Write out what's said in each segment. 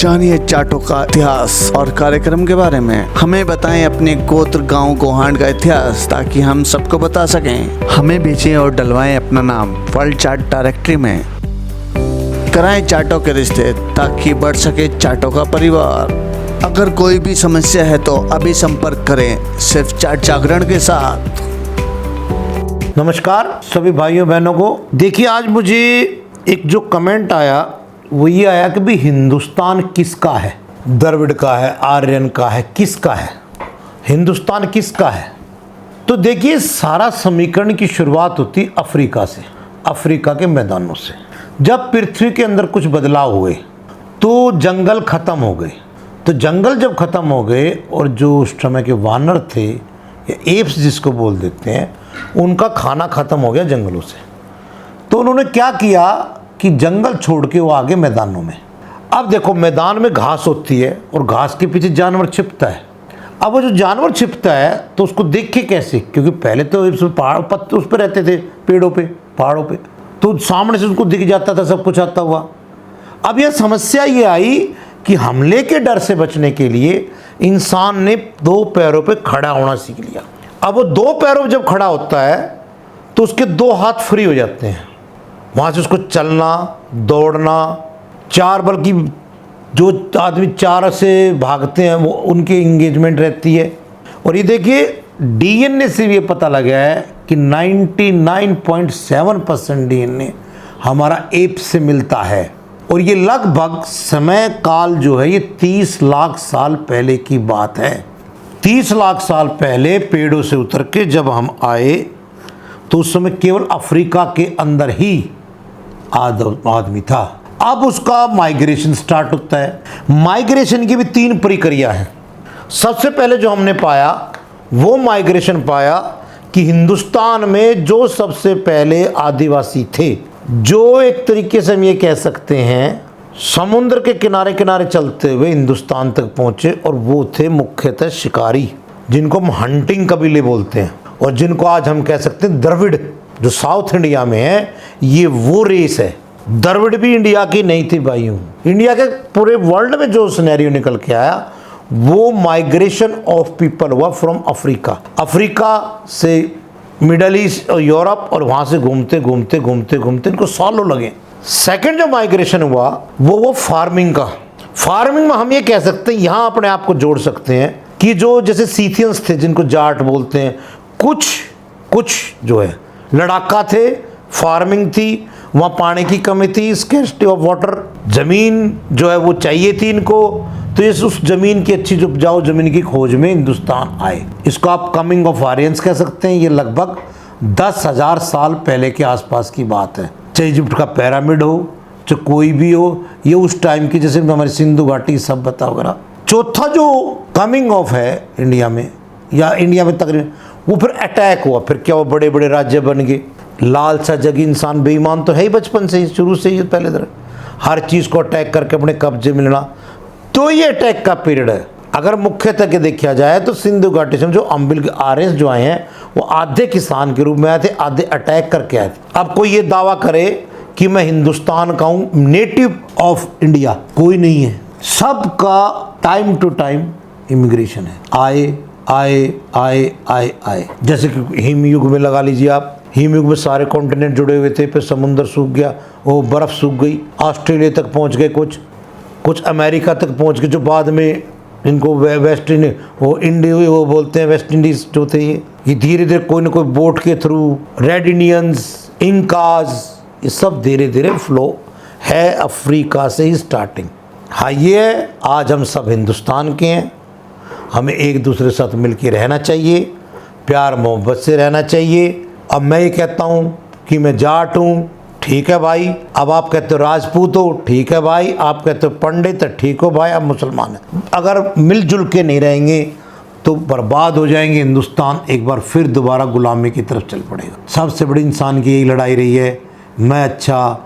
जानिए जाटों का इतिहास और कार्यक्रम के बारे में। हमें बताएं अपने गोत्र, गांव, गोहांड का इतिहास ताकि हम सबको बता सकें। हमें भेजें और डलवाएं अपना नाम वर्ल्ड जाट डायरेक्टरी में। कराएं जाटों के रिश्ते ताकि बढ़ सके जाटों का परिवार। अगर कोई भी समस्या है तो अभी संपर्क करें सिर्फ जाट जागरण के साथ। नमस्कार सभी भाइयों बहनों को। देखिए, आज मुझे एक जो कमेंट आया वो ये आया कि भाई हिंदुस्तान किसका है? द्रविड़ का है, आर्यन का है, किसका है? हिंदुस्तान किसका है? तो देखिए, सारा समीकरण की शुरुआत होती अफ्रीका से, अफ्रीका के मैदानों से। जब पृथ्वी के अंदर कुछ बदलाव हुए तो जंगल खत्म हो गए। तो जंगल जब खत्म हो गए और जो उस समय के वानर थे या एप्स जिसको बोल देते हैं, उनका खाना खत्म हो गया जंगलों से। तो उन्होंने क्या किया कि जंगल छोड़ के वो आगे मैदानों में। अब देखो, मैदान में घास होती है और घास के पीछे जानवर छिपता है। अब वो जो जानवर छिपता है तो उसको देख के कैसे, क्योंकि पहले तो पहाड़ पत्ते उस पर रहते थे, पेड़ों पे, पहाड़ों पे, तो सामने से उसको दिख जाता था सब कुछ आता हुआ। अब यह समस्या ये आई कि हमले के डर से बचने के लिए इंसान ने दो पैरों पे खड़ा होना सीख लिया। अब वो दो पैरों पे जब खड़ा होता है तो उसके दो हाथ फ्री हो जाते हैं। वहाँ से उसको चलना, दौड़ना, चार, बल्कि जो आदमी चार से भागते हैं वो उनकी इंगेजमेंट रहती है। और ये देखिए, डीएनए से भी ये पता लगा है कि 99.7% डीएनए हमारा एप से मिलता है। और ये लगभग समय काल जो है ये 30 लाख साल पहले की बात है। 30 लाख साल पहले पेड़ों से उतर के जब हम आए तो उस समय केवल अफ्रीका के अंदर ही आदमी था। अब उसका माइग्रेशन स्टार्ट होता है। माइग्रेशन की भी 3 प्रक्रिया है। सबसे पहले जो हमने पाया वो माइग्रेशन पाया कि हिंदुस्तान में जो सबसे पहले आदिवासी थे, जो एक तरीके से हम ये कह सकते हैं समुद्र के किनारे किनारे चलते हुए हिंदुस्तान तक पहुंचे, और वो थे मुख्यतः शिकारी, जिनको हम हंटिंग कबीले बोलते हैं, और जिनको आज हम कह सकते हैं द्रविड़, जो साउथ इंडिया में है। ये वो रेस है। द्रविड़ भी इंडिया की नहीं थी भाइयों। इंडिया के पूरे वर्ल्ड में जो सिनेरियो निकल के आया वो माइग्रेशन ऑफ पीपल हुआ फ्रॉम अफ्रीका। अफ्रीका से मिडल ईस्ट और यूरोप, और वहाँ से घूमते घूमते घूमते घूमते इनको सालों लगे। सेकंड जो माइग्रेशन हुआ वो फार्मिंग का। फार्मिंग में हम ये कह सकते हैं, यहाँ अपने आप को जोड़ सकते हैं कि जो जैसे सीथियंस थे, जिनको जाट बोलते हैं, कुछ जो है लड़ाका थे, फार्मिंग थी, वहाँ पानी की कमी थी, स्कैर्सिटी ऑफ वाटर, ज़मीन जो है वो चाहिए थी इनको। तो इस उस ज़मीन की अच्छी जो उपजाऊ ज़मीन की खोज में हिंदुस्तान आए। इसको आप कमिंग ऑफ आर्यंस कह सकते हैं। ये लगभग 10,000 साल पहले के आसपास की बात है। चाहे इजिप्ट का पिरामिड हो, चाहे कोई भी हो, ये उस टाइम की, जैसे हमारी सिंधु घाटी सभ्यता वगैरह। चौथा जो कमिंग ऑफ है इंडिया में, या इंडिया में तकरीबन, वो फिर अटैक हुआ। फिर क्या, वो बड़े बड़े राज्य बन गए। लालसा जगी इंसान, बेईमान तो है ही बचपन से ही, शुरू से ही पहले तरह हर चीज़ को अटैक करके अपने कब्जे में लेना। तो ये अटैक का पीरियड है। अगर मुख्यतः के देखा जाए तो सिंधु घाटी से जो अम्बिल आर्यंस जो आए हैं वो आधे किसान के रूप में आए थे, आधे अटैक करके आए थे। अब कोई ये दावा करे कि मैं हिंदुस्तान का हूँ, नेटिव ऑफ इंडिया, कोई नहीं है। सबका टाइम टू टाइम इमिग्रेशन है। आए आए आए आए आए। जैसे कि हिम युग में लगा लीजिए आप, हिम युग में सारे कॉन्टिनेंट जुड़े हुए थे, फिर समुद्र सूख गया, वो बर्फ़ सूख गई, ऑस्ट्रेलिया तक पहुँच गए, कुछ अमेरिका तक पहुँच गए, जो बाद में इनको वेस्ट इंडीज, वो इंडिया वो बोलते हैं, वेस्ट इंडीज़ जो थे ये धीरे धीरे कोई ना कोई बोट के थ्रू, रेड इंडियंस, इंकाज, ये सब धीरे धीरे फ्लो है अफ्रीका से ही स्टार्टिंग। हाँ, ये आज हम सब हिंदुस्तान के हैं। हमें एक दूसरे के साथ मिल के रहना चाहिए, प्यार मोहब्बत से रहना चाहिए। अब मैं ये कहता हूँ कि मैं जाट हूँ, ठीक है भाई। अब आप कहते हो राजपूत हो, ठीक है भाई। आप कहते हो पंडित, ठीक हो भाई। आप मुसलमान हैं। अगर मिलजुल के नहीं रहेंगे तो बर्बाद हो जाएंगे। हिंदुस्तान एक बार फिर दोबारा गुलामी की तरफ चल पड़ेगा। सबसे बड़ी इंसान की यही लड़ाई रही है, मैं अच्छा,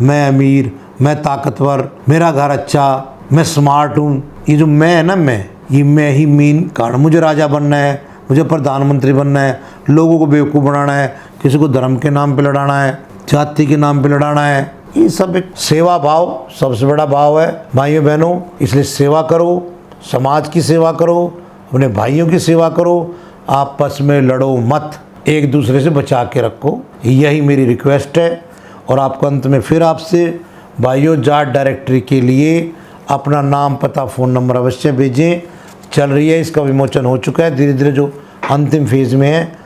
मैं अमीर, मैं ताकतवर, मेरा घर अच्छा, मैं स्मार्ट हूँ। ये जो मैं है ना, मैं ही मेन कारण। मुझे राजा बनना है, मुझे प्रधानमंत्री बनना है, लोगों को बेवकूफ़ बनाना है, किसी को धर्म के नाम पे लड़ाना है, जाति के नाम पे लड़ाना है, ये सब एक सेवा भाव सबसे बड़ा भाव है भाइयों बहनों। इसलिए सेवा करो, समाज की सेवा करो, अपने भाइयों की सेवा करो, आपस में लड़ो मत, एक दूसरे से बचा के रखो, यही मेरी रिक्वेस्ट है। और आपको अंत में फिर आपसे भाइयों जाट डायरेक्टरी के लिए अपना नाम, पता, फ़ोन नंबर अवश्य भेजें। चल रही है, इसका विमोचन हो चुका है, धीरे धीरे जो अंतिम फेज में है।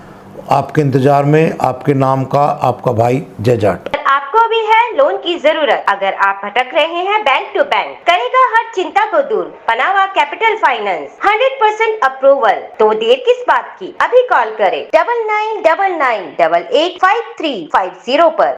आपके इंतजार में आपके नाम का आपका भाई जय जाट। आपको भी है लोन की जरूरत? अगर आप भटक रहे हैं बैंक टू बैंक, करेगा हर चिंता को दूर पनावा कैपिटल फाइनेंस, 100% अप्रूवल। तो देर किस बात की, अभी कॉल करें 9999885350 पर।